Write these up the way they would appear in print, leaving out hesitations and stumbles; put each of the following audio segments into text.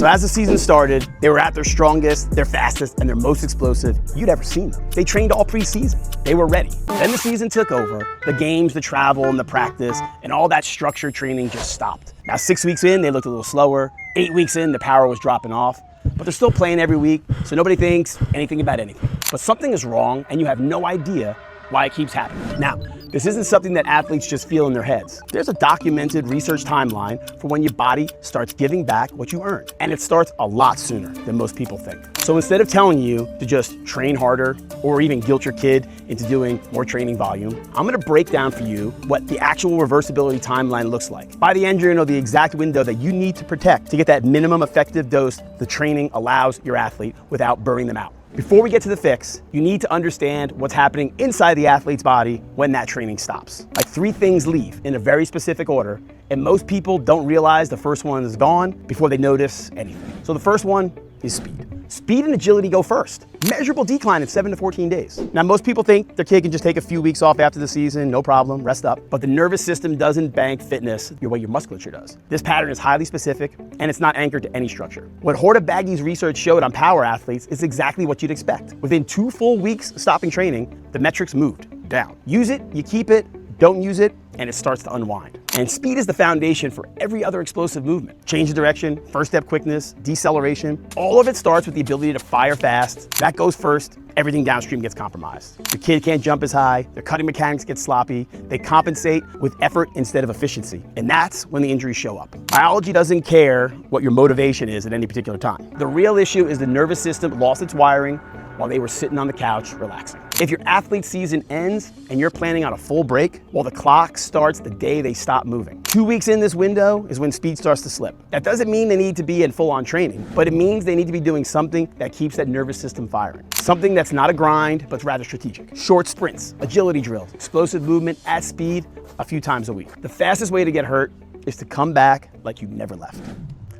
So as the season started, they were at their strongest, their fastest, and their most explosive you'd ever seen them. They trained all preseason. They were ready. Then the season took over. The games, the travel, and the practice, and all that structured training just stopped. Now 6 weeks in, they looked a little slower. 8 weeks in, the power was dropping off. But they're still playing every week, so nobody thinks anything about anything. But something is wrong, and you have no idea why it keeps happening. Now, this isn't something that athletes just feel in their heads. There's a documented research timeline for when your body starts giving back what you earned. And it starts a lot sooner than most people think. So instead of telling you to just train harder or even guilt your kid into doing more training volume, I'm gonna break down for you what the actual reversibility timeline looks like. By the end, you're gonna know the exact window that you need to protect to get that minimum effective dose the training allows your athlete without burning them out. Before we get to the fix, you need to understand what's happening inside the athlete's body when that training stops. Like 3 things leave in a very specific order, and most people don't realize the first one is gone before they notice anything. So the first one is speed. Speed and agility go first. Measurable decline in 7 to 14 days. Now, most people think their kid can just take a few weeks off after the season, no problem, rest up. But the nervous system doesn't bank fitness the way your musculature does. This pattern is highly specific, and it's not anchored to any structure. What Horta Baggy's research showed on power athletes is exactly what you'd expect. Within 2 full weeks stopping training, the metrics moved down. Use it, you keep it, don't use it, and it starts to unwind. And speed is the foundation for every other explosive movement. Change of direction, first step quickness, deceleration, all of it starts with the ability to fire fast. That goes first, everything downstream gets compromised. The kid can't jump as high, their cutting mechanics get sloppy, they compensate with effort instead of efficiency. And that's when the injuries show up. Biology doesn't care what your motivation is at any particular time. The real issue is the nervous system lost its wiring while they were sitting on the couch relaxing. If your athlete's season ends and you're planning on a full break, well, the clock starts the day they stop moving. 2 weeks in this window is when speed starts to slip. That doesn't mean they need to be in full-on training, but it means they need to be doing something that keeps that nervous system firing. Something that's not a grind, but rather strategic. Short sprints, agility drills, explosive movement at speed a few times a week. The fastest way to get hurt is to come back like you never left.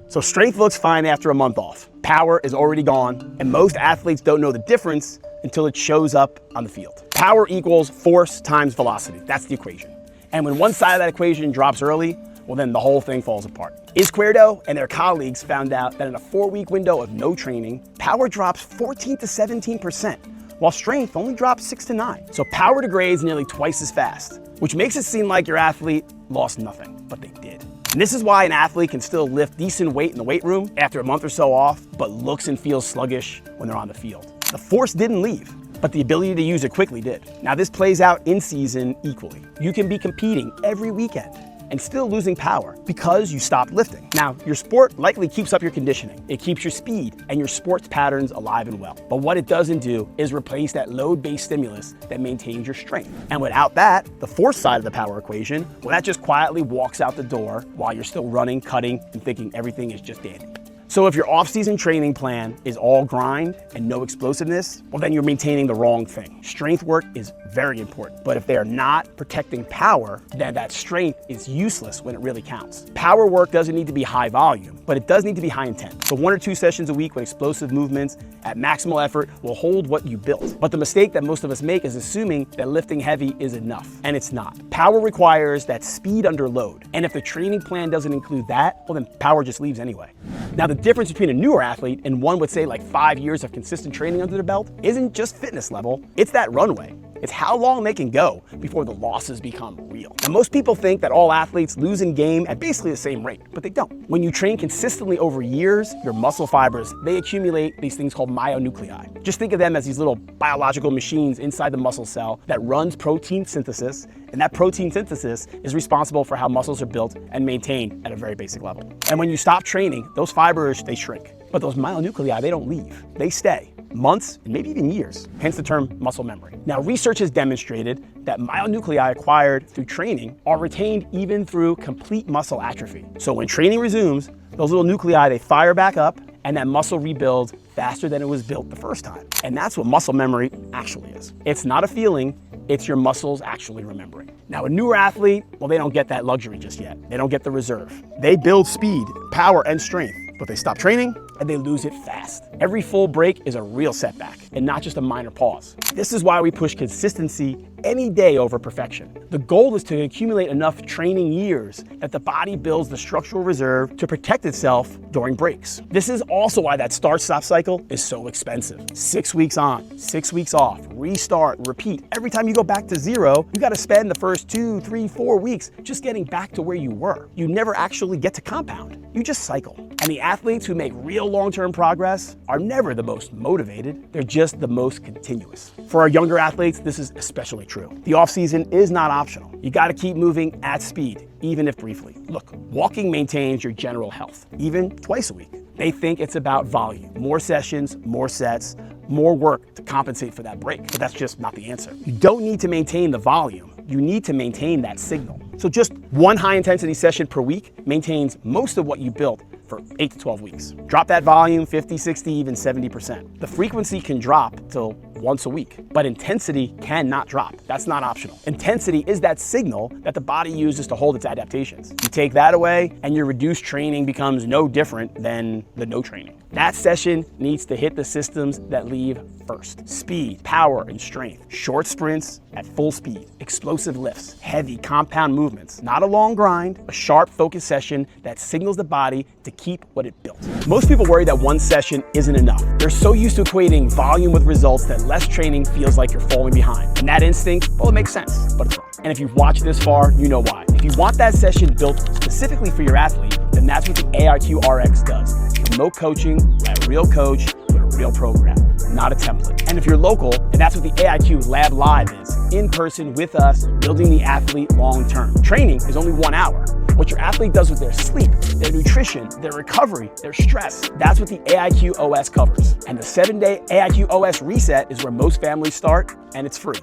So strength looks fine after a month off. Power is already gone, and most athletes don't know the difference until it shows up on the field. Power equals force times velocity. That's the equation. And when one side of that equation drops early, well, then the whole thing falls apart. Izquierdo and their colleagues found out that in a 4-week window of no training, power drops 14 to 17%, while strength only drops 6 to 9. So power degrades nearly twice as fast, which makes it seem like your athlete lost nothing, but they did. And this is why an athlete can still lift decent weight in the weight room after a month or so off, but looks and feels sluggish when they're on the field. The force didn't leave, but the ability to use it quickly did. Now this plays out in season equally. You can be competing every weekend and still losing power because you stopped lifting. Now, your sport likely keeps up your conditioning. It keeps your speed and your sports patterns alive and well. But what it doesn't do is replace that load-based stimulus that maintains your strength. And without that, the force side of the power equation, well, that just quietly walks out the door while you're still running, cutting, and thinking everything is just dandy. So if your off-season training plan is all grind and no explosiveness, well, then you're maintaining the wrong thing. Strength work is very important, but if they are not protecting power, then that strength is useless when it really counts. Power work doesn't need to be high volume, but it does need to be high intent. So 1 or 2 sessions a week with explosive movements at maximal effort will hold what you built. But the mistake that most of us make is assuming that lifting heavy is enough, and it's not. Power requires that speed under load, and if the training plan doesn't include that, well, then power just leaves anyway. Now, the difference between a newer athlete and one with, say, like 5 years of consistent training under their belt isn't just fitness level, it's that runway. It's how long they can go before the losses become real. Now, most people think that all athletes lose in game at basically the same rate, but they don't. When you train consistently over years, your muscle fibers, they accumulate these things called myonuclei. Just think of them as these little biological machines inside the muscle cell that runs protein synthesis, and that protein synthesis is responsible for how muscles are built and maintained at a very basic level. And when you stop training, those fibers, they shrink. But those myonuclei, they don't leave, they stay. Months and maybe even years, hence the term muscle memory. Now, research has demonstrated that myonuclei acquired through training are retained even through complete muscle atrophy. So when training resumes, those little nuclei, they fire back up and that muscle rebuilds faster than it was built the first time. And that's what muscle memory actually is. It's not a feeling, it's your muscles actually remembering. Now, a newer athlete, well, they don't get that luxury just yet. They don't get the reserve. They build speed, power, and strength, but they stop training and they lose it fast. Every full break is a real setback and not just a minor pause. This is why we push consistency any day over perfection. The goal is to accumulate enough training years that the body builds the structural reserve to protect itself during breaks. This is also why that start-stop cycle is so expensive. 6 weeks on, 6 weeks off, restart, repeat. Every time you go back to zero, you gotta spend the first 2, 3, 4 weeks just getting back to where you were. You never actually get to compound. You just cycle. And the athletes who make real long-term progress are never the most motivated, they're just the most continuous. For our younger athletes, this is especially true. The off-season is not optional. You gotta keep moving at speed, even if briefly. Look, walking maintains your general health, even twice a week. They think it's about volume, more sessions, more sets, more work to compensate for that break, but that's just not the answer. You don't need to maintain the volume, you need to maintain that signal. So just one high intensity session per week maintains most of what you built for 8 to 12 weeks. Drop that volume 50, 60, even 70%. The frequency can drop till once a week, but intensity cannot drop. That's not optional. Intensity is that signal that the body uses to hold its adaptations. You take that away and your reduced training becomes no different than the no training. That session needs to hit the systems that leave first. Speed, power, and strength. Short sprints at full speed. Explosive lifts. Heavy compound movements. Not a long grind, a sharp focused session that signals the body to keep what it built. Most people worry that one session isn't enough. They're so used to equating volume with results that less training feels like you're falling behind. And that instinct, well, it makes sense, but it's wrong. And if you've watched this far, you know why. If you want that session built specifically for your athlete, then that's what the AIQRx does. Remote coaching by a real coach with a real program, not a template. And if you're local, and that's what the AIQ Lab Live is, in person with us, building the athlete long term. Training is only 1 hour. What your athlete does with their sleep, their nutrition, their recovery, their stress, that's what the AIQOS covers. And the 7-day AIQOS reset is where most families start, and it's free.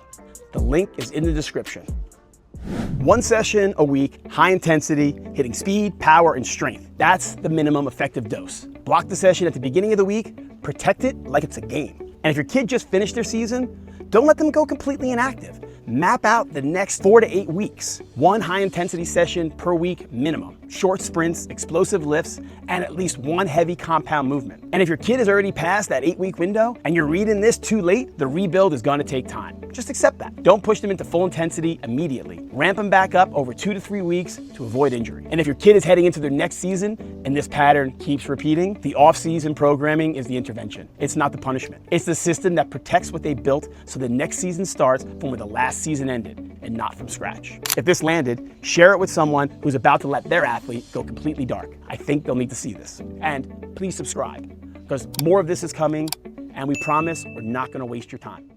The link is in the description. One session a week, high intensity, hitting speed, power, and strength. That's the minimum effective dose. Block the session at the beginning of the week, protect it like it's a game. And if your kid just finished their season, don't let them go completely inactive. Map out the next 4 to 8 weeks. One high intensity session per week minimum. Short sprints, explosive lifts, and at least one heavy compound movement. And if your kid has already passed that 8-week window and you're reading this too late, the rebuild is gonna take time. Just accept that. Don't push them into full intensity immediately. Ramp them back up over 2 to 3 weeks to avoid injury. And if your kid is heading into their next season and this pattern keeps repeating, the off-season programming is the intervention. It's not the punishment. It's the system that protects what they built so the next season starts from where the last season ended and not from scratch. If this landed, share it with someone who's about to let their athlete go completely dark. I think they'll need to see this. And please subscribe, because more of this is coming, and we promise we're not gonna waste your time.